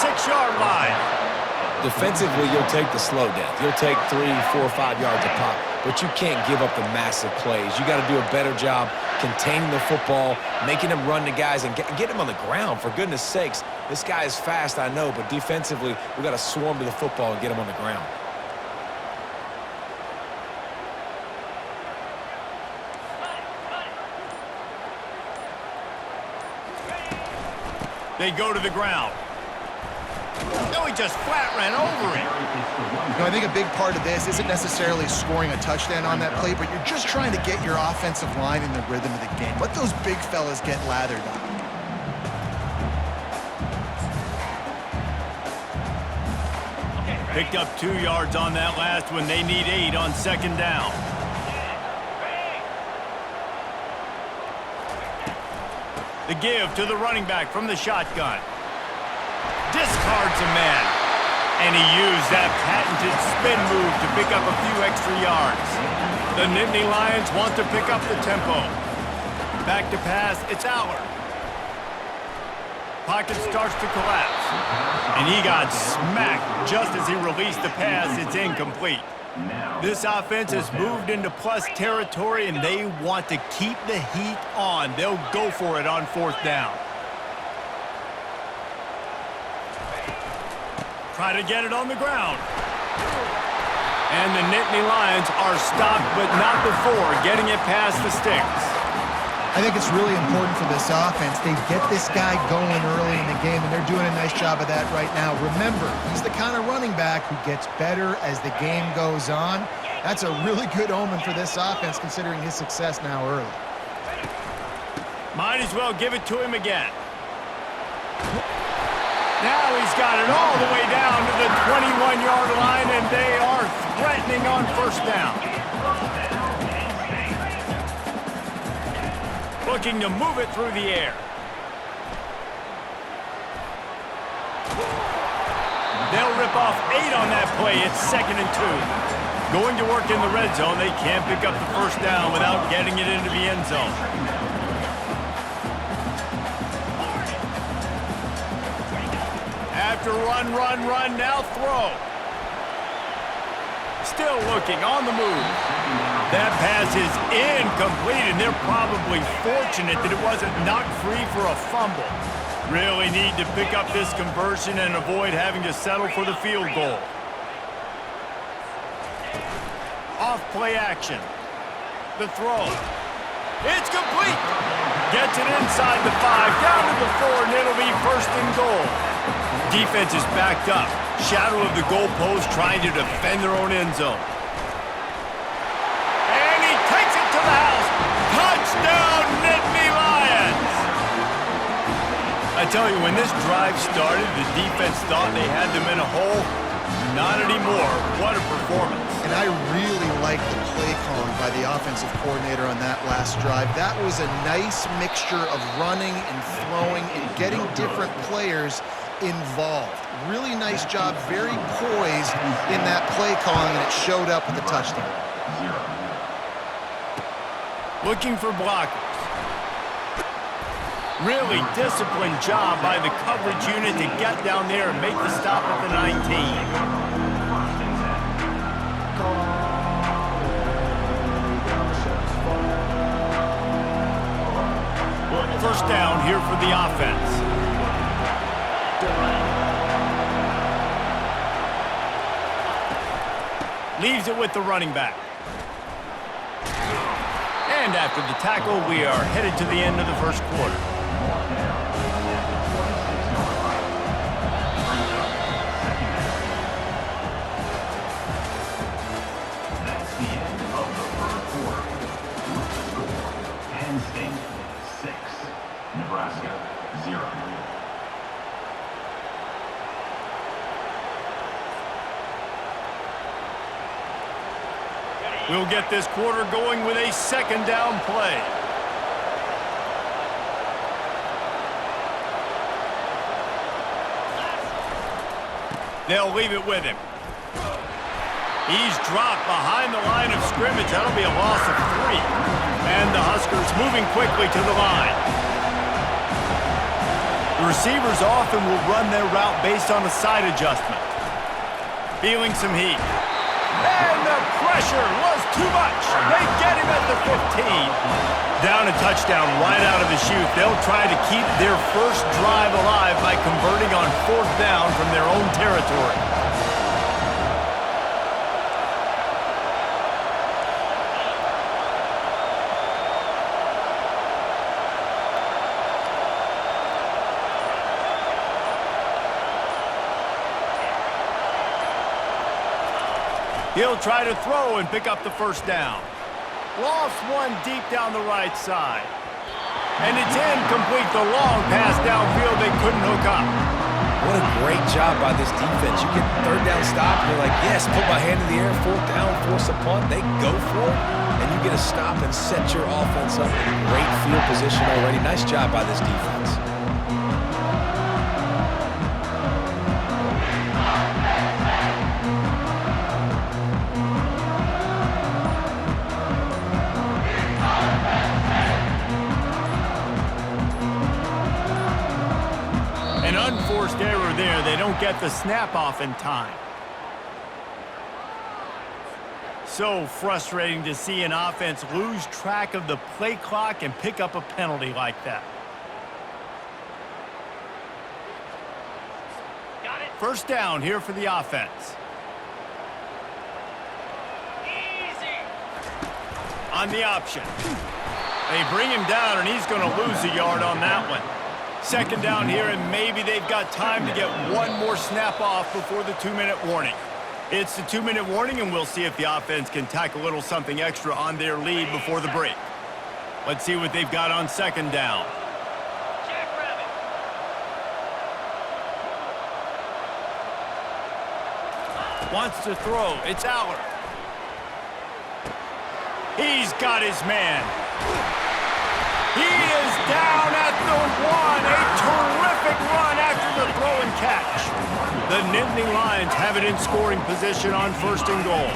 6-yard line. Defensively, you'll take the slow death. You'll take 3, 4, 5 yards a pop, but you can't give up the massive plays. You got to do a better job containing the football, making them run to guys, and get them on the ground, for goodness sakes. This guy is fast, I know, but defensively, we got to swarm to the football and get him on the ground. They go to the ground. No, he just flat ran over it. You know, I think a big part of this isn't necessarily scoring a touchdown on that play, but you're just trying to get your offensive line in the rhythm of the game. Let those big fellas get lathered up. Picked up 2 yards on that last one. They need 8 on 2nd down. The give to the running back from the shotgun. Discards a man. And he used that patented spin move to pick up a few extra yards. The Nittany Lions want to pick up the tempo. Back to pass, it's Allard. Pocket starts to collapse. And he got smacked just as he released the pass. It's incomplete. This offense has moved into plus territory, and they want to keep the heat on. They'll go for it on 4th down. Try to get it on the ground. And the Nittany Lions are stopped, but not before getting it past the sticks. I think it's really important for this offense. They get this guy going early in the game, and they're doing a nice job of that right now. Remember, he's the kind of running back who gets better as the game goes on. That's a really good omen for this offense, considering his success now early. Might as well give it to him again. Now he's got it all the way down to the 21-yard line, and they are threatening on 1st down. Looking to move it through the air. They'll rip off 8 on that play. It's 2nd and 2. Going to work in the red zone. They can't pick up the 1st down without getting it into the end zone. After run, now throw. Still looking on the move. That pass is incomplete, and they're probably fortunate that it wasn't knocked free for a fumble. Really need to pick up this conversion and avoid having to settle for the field goal. Off play action. The throw. It's complete. Gets it inside the 5, down to the 4, and it'll be 1st and goal. Defense is backed up. Shadow of the goalpost, trying to defend their own end zone. And he takes it to the house. Touchdown, Nittany Lions! I tell you, when this drive started, the defense thought they had them in a hole. Not anymore. What a performance. And I really like the play calling by the offensive coordinator on that last drive. That was a nice mixture of running and throwing and getting different players involved. Really nice job, very poised in that play calling, and it showed up with the touchdown. Looking for blockers. Really disciplined job by the coverage unit to get down there and make the stop at the 19. 1st down here for the offense. Leaves it with the running back. And after the tackle, we are headed to the end of the 1st quarter. That's the end of the 1st quarter. Penn State 6, Nebraska 0. We'll get this quarter going with a 2nd down play. They'll leave it with him. He's dropped behind the line of scrimmage. That'll be a loss of 3. And the Huskers moving quickly to the line. The receivers often will run their route based on a side adjustment. Feeling some heat. And the pressure was too much. They get him at the 15. Down a touchdown right out of the chute. They'll try to keep their first drive alive by converting on 4th down from their own territory. He'll try to throw and pick up the first down. Lost one deep down the right side. And it's incomplete. The long pass downfield they couldn't hook up. What a great job by this defense. You get 3rd down stop, and you're like, yes, put my hand in the air, 4th down, force a punt. They go for it, and you get a stop and set your offense up in great field position already. Nice job by this defense. Unforced error there. They don't get the snap off in time. So frustrating to see an offense lose track of the play clock and pick up a penalty like that. Got it. First down here for the offense. Easy. On the option. They bring him down, and he's going to lose a yard on that one. 2nd down here, and maybe they've got time to get one more snap off before the 2-minute warning. It's the 2-minute warning, and we'll see if the offense can tack a little something extra on their lead before the break. Let's see what they've got on 2nd down. Wants to throw. It's Aller. He's got his man. He is down at the 1. A terrific run after the throw and catch. The Nittany Lions have it in scoring position on 1st and goal.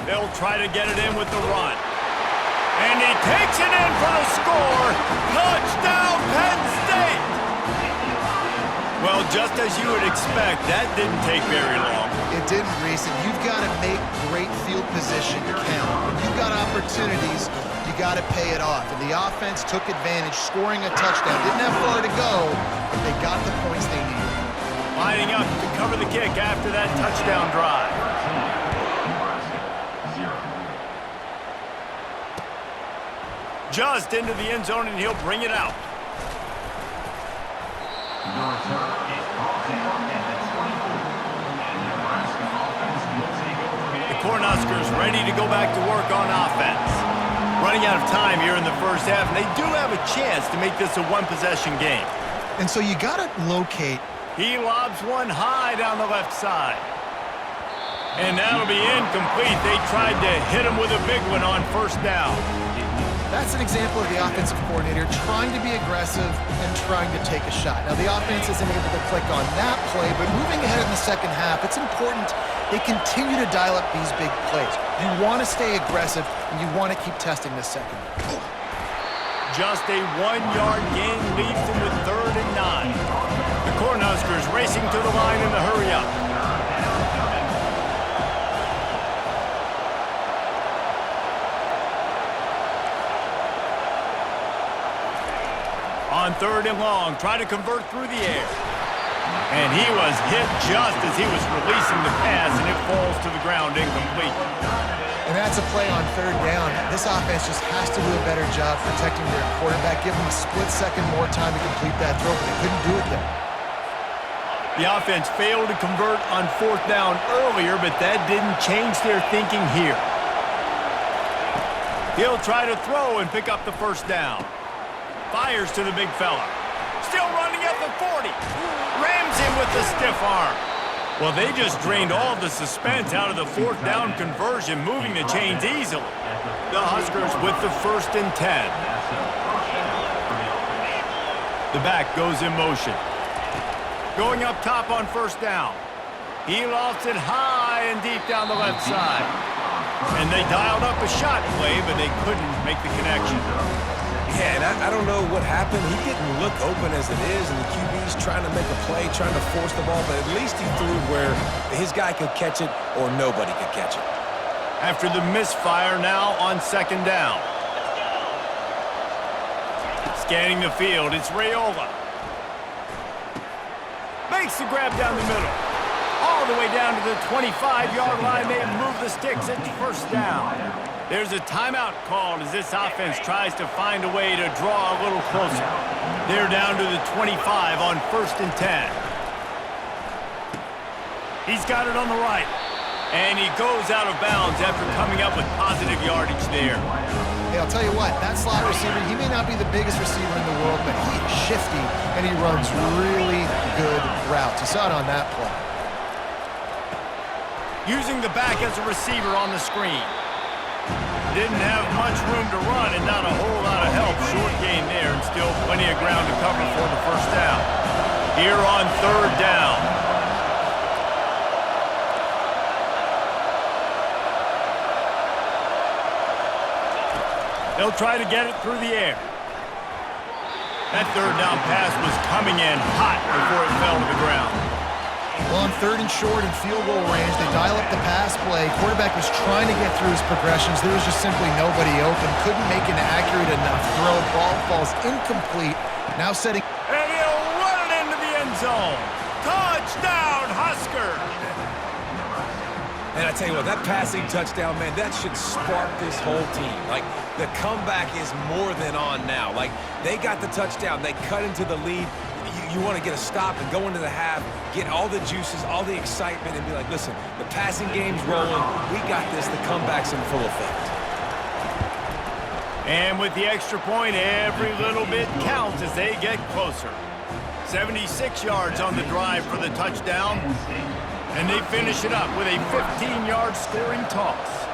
They'll try to get it in with the run. And he takes it in for the score. Touchdown, Penn State! Well, just as you would expect, that didn't take very long. It didn't, Reese, and you've got to make great field position count. When you've got opportunities, you got to pay it off. And the offense took advantage, scoring a touchdown. Didn't have far to go, but they got the points they needed. Lining up to cover the kick after that touchdown drive. Just into the end zone, and he'll bring it out. The Cornhuskers ready to go back to work on offense. Running out of time here in the first half, and they do have a chance to make this a one-possession game. And so you got to locate. He lobs one high down the left side. And that'll be incomplete. They tried to hit him with a big one on 1st down. That's an example of the offensive coordinator trying to be aggressive and trying to take a shot. Now, the offense isn't able to click on that play, but moving ahead in the 2nd half, it's important they continue to dial up these big plays. You want to stay aggressive, and you want to keep testing this secondary. Just a 1-yard gain leaves them with 3rd and 9. The Cornhuskers racing to the line in the hurry-up. On 3rd and long, try to convert through the air. And he was hit just as he was releasing the pass, and it falls to the ground incomplete. And that's a play on 3rd down. This offense just has to do a better job protecting their quarterback, give them a split second more time to complete that throw, but they couldn't do it there. The offense failed to convert on 4th down earlier, but that didn't change their thinking here. He'll try to throw and pick up the 1st down. Fires to the big fella. Still running at the 40. Rams him with the stiff arm. Well, they just drained all the suspense out of the 4th down conversion, moving the chains easily. The Huskers with the 1st and 10. The back goes in motion. Going up top on 1st down. He lofts it high and deep down the left side. And they dialed up a shot play, but they couldn't make the connection. Yeah, and I don't know what happened. He didn't look open as it is, and the QB's trying to make a play, trying to force the ball, but at least he threw where his guy could catch it or nobody could catch it. After the misfire, now on second down. Scanning the field, it's Raiola. Makes the grab down the middle. All the way down to the 25-yard line. They move the sticks at first down. There's a timeout called as this offense tries to find a way to draw a little closer. They're down to the 25 on 1st and 10. He's got it on the right. And he goes out of bounds after coming up with positive yardage there. Hey, I'll tell you what, that slot receiver, he may not be the biggest receiver in the world, but he is shifty, and he runs really good routes. You saw it on that play. Using the back as a receiver on the screen. Didn't have much room to run and not a whole lot of help. Short gain there and still plenty of ground to cover for the first down. Here on 3rd down. They'll try to get it through the air. That 3rd down pass was coming in hot before it fell to the ground. Well, on 3rd and short and field goal range, they dial up the pass play. Quarterback was trying to get through his progressions. There was just simply nobody open. Couldn't make an accurate enough throw. Ball falls incomplete. Now setting... And he'll run it into the end zone. Touchdown, Husker! And I tell you what, that passing touchdown, man, that should spark this whole team. Like, the comeback is more than on now. Like, they got the touchdown. They cut into the lead. You want to get a stop and go into the half, get all the juices, all the excitement, and be like, listen, the passing game's rolling. We got this. The comeback's in full effect. And with the extra point, every little bit counts as they get closer. 76 yards on the drive for the touchdown. And they finish it up with a 15-yard scoring toss.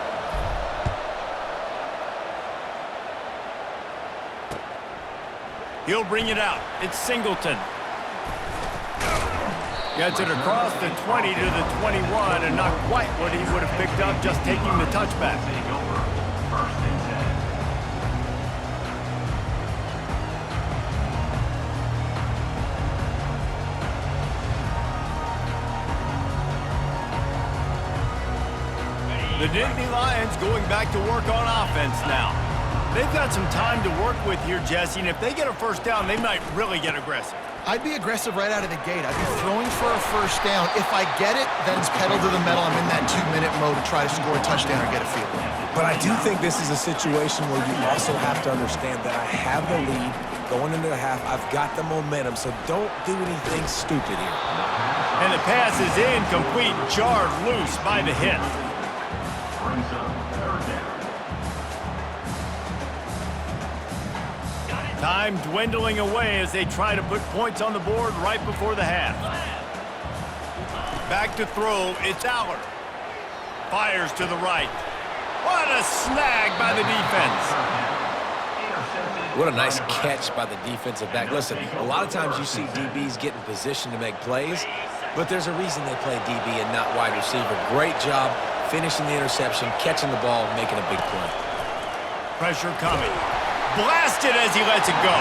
He'll bring it out. It's Singleton. Gets it across the 20 to the 21, and not quite what he would have picked up just taking the touchback. The Nittany Lions going back to work on offense now. They've got some time to work with here, Jesse, and if they get a first down, they might really get aggressive. I'd be aggressive right out of the gate. I'd be throwing for a first down. If I get it, then it's pedal to the metal. I'm in that 2-minute mode to try to score a touchdown or get a field goal. But I do think this is a situation where you also have to understand that I have the lead going into the half. I've got the momentum, so don't do anything stupid here. And the pass is incomplete, jarred loose by the hit. Time dwindling away as they try to put points on the board right before the half. Back to throw, it's Aller. Fires to the right. What a snag by the defense. What a nice catch by the defensive back. Listen, a lot of times you see DBs get in position to make plays, but there's a reason they play DB and not wide receiver. Great job finishing the interception, catching the ball, making a big play. Pressure coming. Blasted as he lets it go.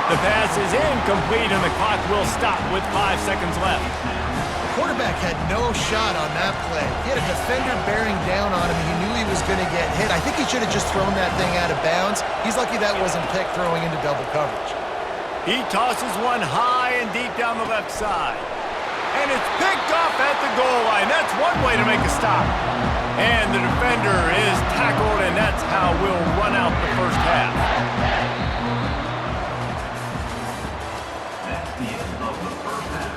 The pass is incomplete and the clock will stop with 5 seconds left. The quarterback had no shot on that play. He had a defender bearing down on him. He knew he was going to get hit. I think he should have just thrown that thing out of bounds. He's lucky that wasn't picked throwing into double coverage. He tosses one high and deep down the left side. And it's picked off at the goal line. That's one way to make a stop. And the defender is tackled, and that's how we'll run out the first half. That's the end of the first half.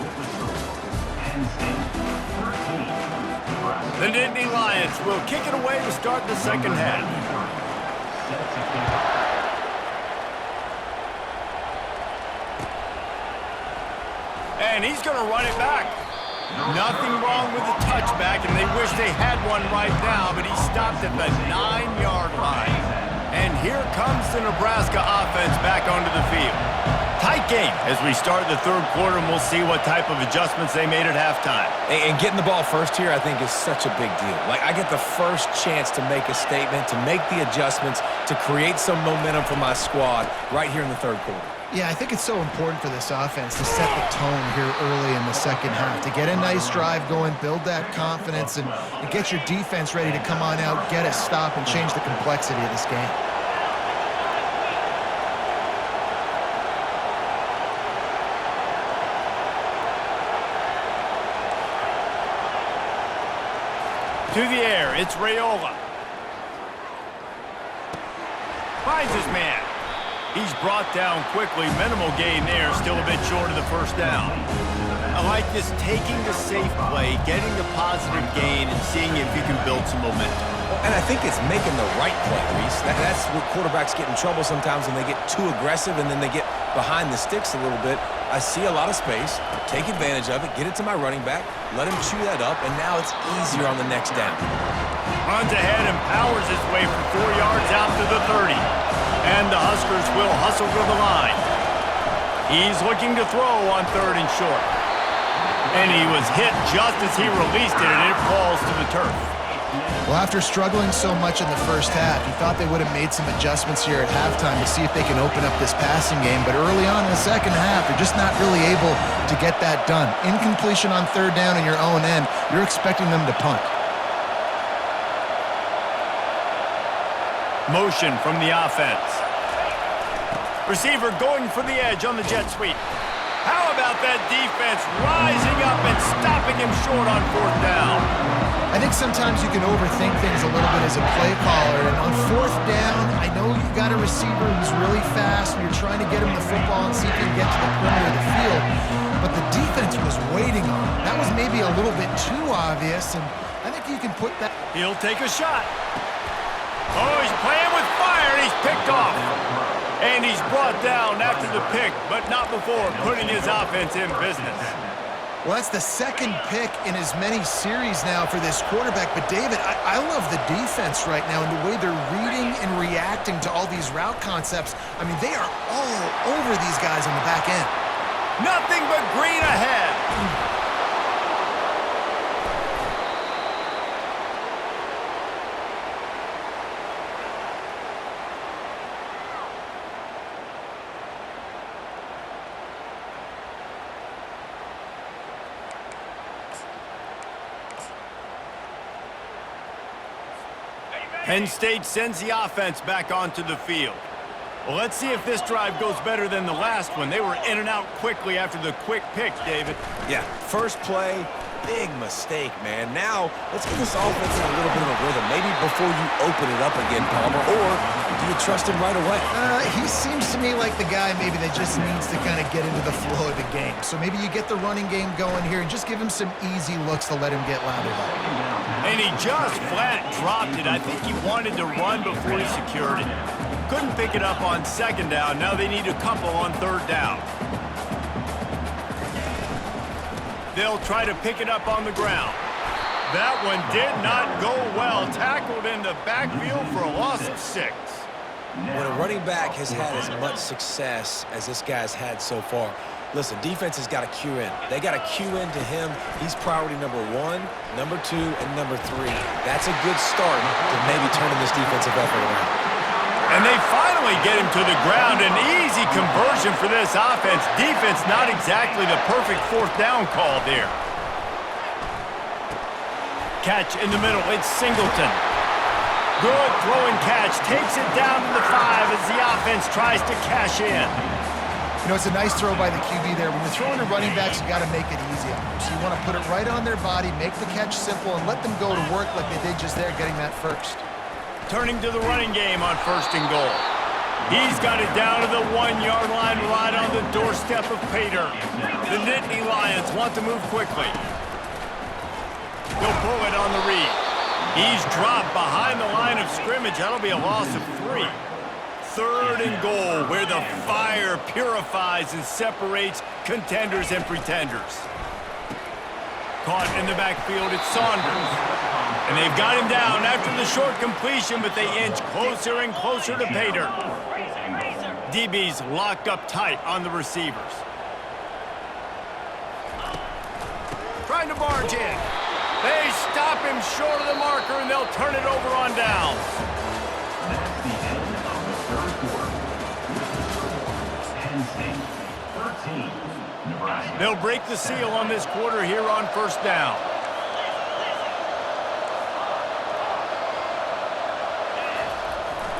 With the score, Penn State 13, Nebraska. The Nittany Lions will kick it away to start the second half. Set to kick off. And he's going to run it back. Nothing wrong with the touchback, and they wish they had one right now, but he stopped at the 9-yard line. And here comes the Nebraska offense back onto the field. Tight game as we start the third quarter, and we'll see what type of adjustments they made at halftime. And getting the ball first here, I think, is such a big deal. Like, I get the first chance to make a statement, to make the adjustments, to create some momentum for my squad right here in the third quarter. Yeah, I think it's so important for this offense to set the tone here early in the second half, to get a nice drive going, build that confidence, and get your defense ready to come on out, get a stop, and change the complexity of this game. To the air, it's Raiola. Finds his man. He's brought down quickly. Minimal gain there, still a bit short of the first down. I like this, taking the safe play, getting the positive gain, and seeing if you can build some momentum. And I think it's making the right play, Reese. That's where quarterbacks get in trouble sometimes when they get too aggressive and then they get behind the sticks a little bit. I see a lot of space, take advantage of it, get it to my running back, let him chew that up, and now it's easier on the next down. Runs ahead and powers his way for 4 yards out to the 30. And the Huskers will hustle to the line. He's looking to throw on 3rd and short. And he was hit just as he released it, and it falls to the turf. Well, after struggling so much in the first half, you thought they would have made some adjustments here at halftime to see if they can open up this passing game. But early on in the second half, they're just not really able to get that done. Incompletion on 3rd down in your own end, you're expecting them to punt. Motion from the offense. Receiver going for the edge on the jet sweep. How about that defense rising up and stopping him short on 4th down? I think sometimes you can overthink things a little bit as a play caller. And on 4th down, I know you got a receiver who's really fast, and you're trying to get him the football and see if he can get to the perimeter of the field. But the defense was waiting on him. That was maybe a little bit too obvious, and I think you can put that... He'll take a shot. Oh, he's playing with fire, and he's picked off. And he's brought down after the pick, but not before putting his offense in business. Well, that's the second pick in as many series now for this quarterback. But, David, I love the defense right now and the way they're reading and reacting to all these route concepts. I mean, they are all over these guys on the back end. Nothing but green ahead. Penn State sends the offense back onto the field. Well, let's see if this drive goes better than the last one. They were in and out quickly after the quick pick, David. Yeah, first play, big mistake, man. Now, let's get this offense in a little bit of a rhythm. Maybe before you open it up again, Palmer, or do you trust him right away? He seems to me like the guy maybe that just needs to kind of get into the flow of the game. So maybe you get the running game going here and just give him some easy looks to let him get lathered up. And he just flat dropped it. I think he wanted to run before he secured it. Couldn't pick it up on 2nd down. Now they need a couple on 3rd down. They'll try to pick it up on the ground. That one did not go well. Tackled in the backfield for a loss of 6. When a running back has had as much success as this guy's had so far, listen, defense has got to cue in. They got to cue in to him. He's priority number 1, number 2, and number 3. That's a good start to maybe turning this defensive effort around. And they finally get him to the ground. An easy conversion for this offense. Defense not exactly the perfect 4th down call there. Catch in the middle. It's Singleton. Good throw and catch. Takes it down to the 5 as the offense tries to cash in. You know, it's a nice throw by the QB there. When you're throwing to running backs, you got to make it easy on them. So you want to put it right on their body, make the catch simple, and let them go to work like they did just there, getting that first. Turning to the running game on 1st and goal. He's got it down to the 1-yard line right on the doorstep of Pater. The Nittany Lions want to move quickly. He'll pull it on the read. He's dropped behind the line of scrimmage. That'll be a loss of 3. 3rd and goal, where the fire purifies and separates contenders and pretenders. Caught in the backfield, it's Saunders. And they've got him down after the short completion, but they inch closer and closer to Pater. DB's locked up tight on the receivers. Trying to barge in. They stop him short of the marker, and they'll turn it over on downs. That's the end of the third quarter. Penn State, 13, Nebraska. They'll break the seal on this quarter here on first down.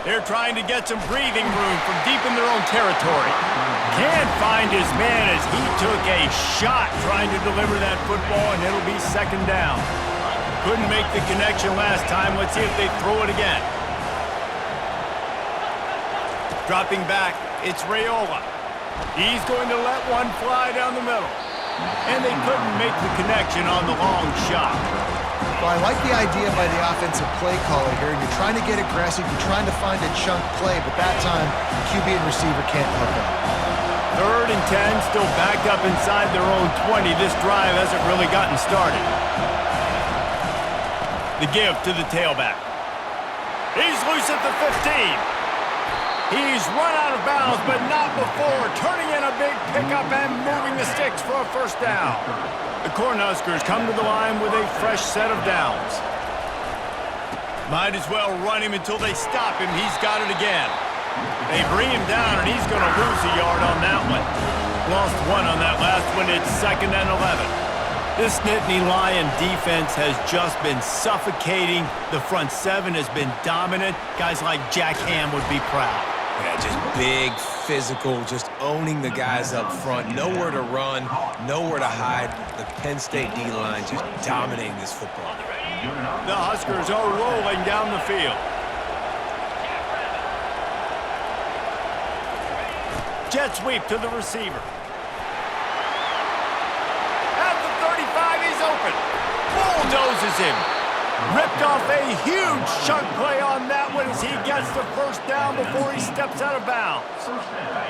They're trying to get some breathing room from deep in their own territory. Can't find his man as he took a shot trying to deliver that football, and it'll be second down. Couldn't make the connection last time. Let's see if they throw it again. Dropping back, it's Raiola. He's going to let one fly down the middle. And they couldn't make the connection on the long shot. Well, I like the idea by the offensive play caller here. You're trying to get aggressive. You're trying to find a chunk play, but that time, QB and receiver can't hook up. 3rd and 10, still backed up inside their own 20. This drive hasn't really gotten started. The give to the tailback. He's loose at the 15. He's run out of bounds, but not before turning in a big pickup and moving the sticks for a first down. The Cornhuskers come to the line with a fresh set of downs. Might as well run him until they stop him. He's got it again. They bring him down, and he's going to lose a yard on that one. Lost one on that last one. It's 2nd and 11. This Nittany Lion defense has just been suffocating. The front seven has been dominant. Guys like Jack Ham would be proud. Yeah, just big, physical, just owning the guys up front. Nowhere to run, nowhere to hide. The Penn State D-line just dominating this football. The Huskers are rolling down the field. Jet sweep to the receiver. At the 35, he's open. Bulldozes him. Ripped off a huge chunk play on that one as he gets the first down before he steps out of bounds.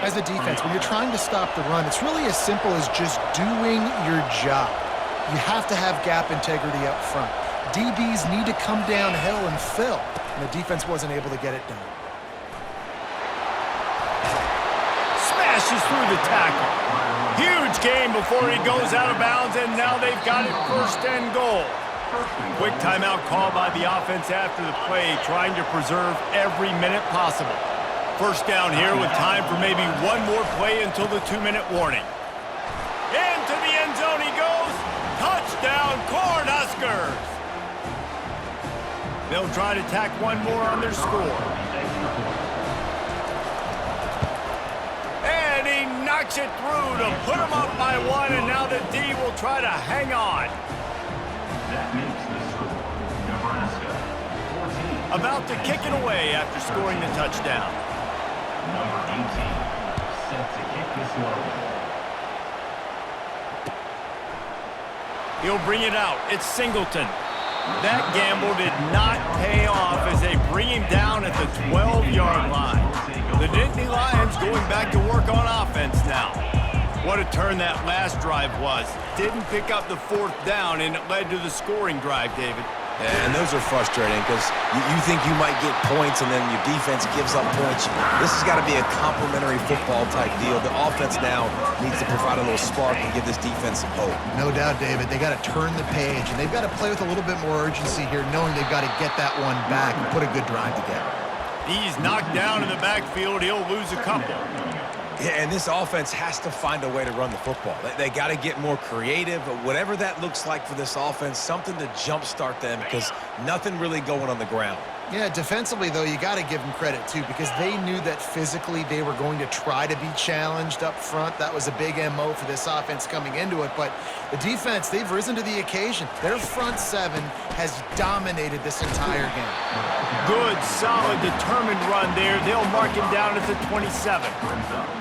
As a defense, when you're trying to stop the run, it's really as simple as just doing your job. You have to have gap integrity up front. DBs need to come downhill and fill, and the defense wasn't able to get it done. Smashes through the tackle. Huge gain before he goes out of bounds, and now they've got it 1st and goal. Quick timeout call by the offense after the play, trying to preserve every minute possible. First down here with time for maybe one more play until the 2-minute warning. Into the end zone he goes. Touchdown, Cornhuskers! They'll try to tack one more on their score. And he knocks it through to put them up by one, and now the D will try to hang on. That makes the score Nebraska 14. About to kick it away after scoring the touchdown. Number 18 set to kick this one. He'll bring it out. It's Singleton. That gamble did not pay off as they bring him down at the 12-yard line. The Nittany Lions going back to work on offense now. What a turn that last drive was. Didn't pick up the 4th down, and it led to the scoring drive, David. Yeah, and those are frustrating because you think you might get points and then your defense gives up points. This has got to be a complementary football type deal. The offense now needs to provide a little spark and give this defense some hope. No doubt, David. They got to turn the page, and they've got to play with a little bit more urgency here, knowing they've got to get that one back and put a good drive together. He's knocked down in the backfield. He'll lose a couple. Yeah, and this offense has to find a way to run the football. They got to get more creative, whatever that looks like for this offense, something to jumpstart them because nothing really going on the ground. Yeah, defensively, though, you got to give them credit, too, because they knew that physically they were going to try to be challenged up front. That was a big MO for this offense coming into it. But the defense, they've risen to the occasion. Their front seven has dominated this entire game. Good, solid, determined run there. They'll mark him down at the 27.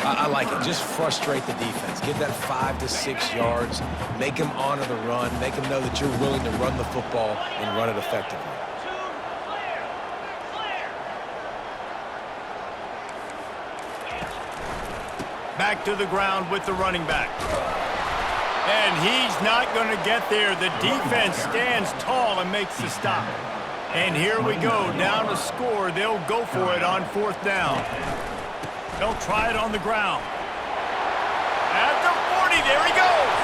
I like it. Just frustrate the defense. Get that 5 to 6 yards. Make them honor the run. Make them know that you're willing to run the football and run it effectively. Back to the ground with the running back. And he's not going to get there. The defense stands tall and makes the stop. And here we go, down to score. They'll go for it on 4th down. They'll try it on the ground. At the 40, there he goes.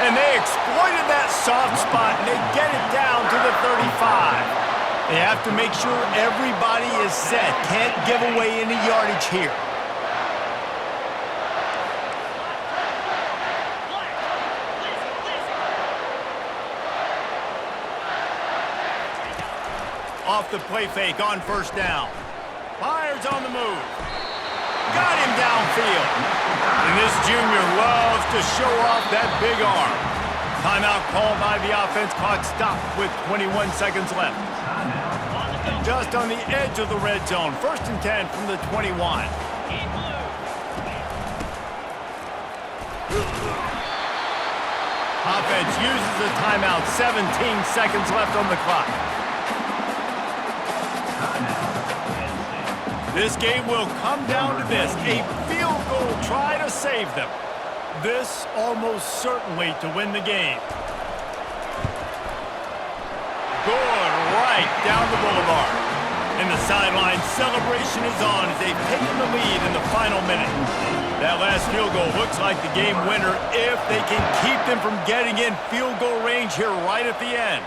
And they exploited that soft spot, and they get it down to the 35. They have to make sure everybody is set. Can't give away any yardage here. Off the play fake on first down. Fires on the move. Got him downfield. And this junior loves to show off that big arm. Timeout called by the offense. Clock stopped with 21 seconds left. Just on the edge of the red zone. 1st and 10 from the 21. Offense uses the timeout. 17 seconds left on the clock. This game will come down to this, a field goal try to save them. This almost certainly to win the game. Good right down the boulevard. And the sideline celebration is on as they've taken the lead in the final minute. That last field goal looks like the game winner if they can keep them from getting in field goal range here right at the end.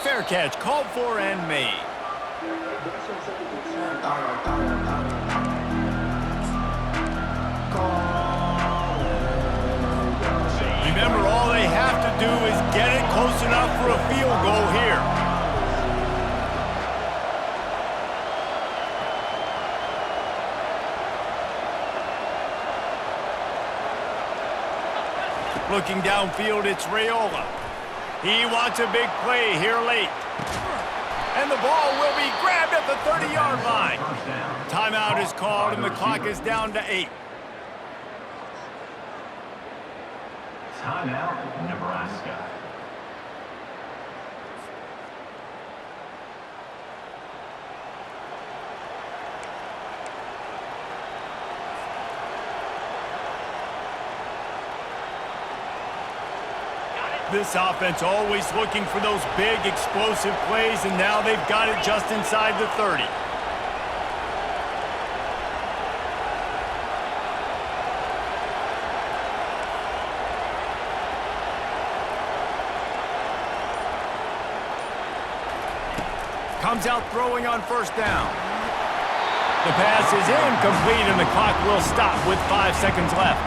Fair catch called for and made. Remember, all they have to do is get it close enough for a field goal here. Looking downfield, it's Raiola. He wants a big play here late. And the ball will be grabbed at the 30-yard line. Timeout is called, and the clock is down to 8. Timeout, Nebraska. This offense always looking for those big, explosive plays, and now they've got it just inside the 30. Comes out throwing on first down. The pass is incomplete, and the clock will stop with 5 seconds left.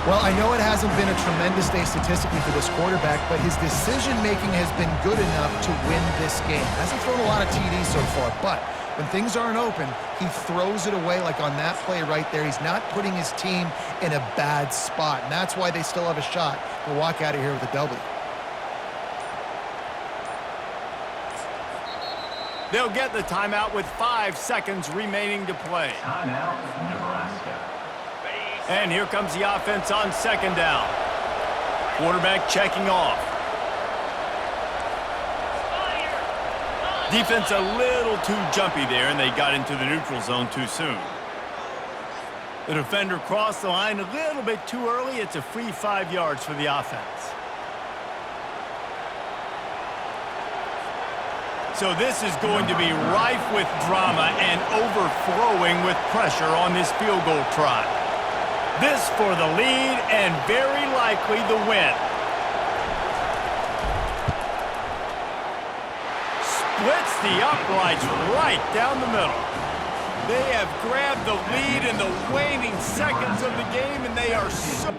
Well, I know it hasn't been a tremendous day statistically for this quarterback, but his decision-making has been good enough to win this game. Hasn't thrown a lot of TDs so far, but when things aren't open, he throws it away like on that play right there. He's not putting his team in a bad spot, and that's why they still have a shot to walk out of here with a W. They'll get the timeout with 5 seconds remaining to play. Timeout, Nebraska. And here comes the offense on second down. Quarterback checking off. Defense a little too jumpy there, and they got into the neutral zone too soon. The defender crossed the line a little bit too early. It's a free 5 yards for the offense. So this is going to be rife with drama and overflowing with pressure on this field goal try. This for the lead and very likely the win. Splits the uprights right down the middle. They have grabbed the lead in the waning seconds of the game, and they are so...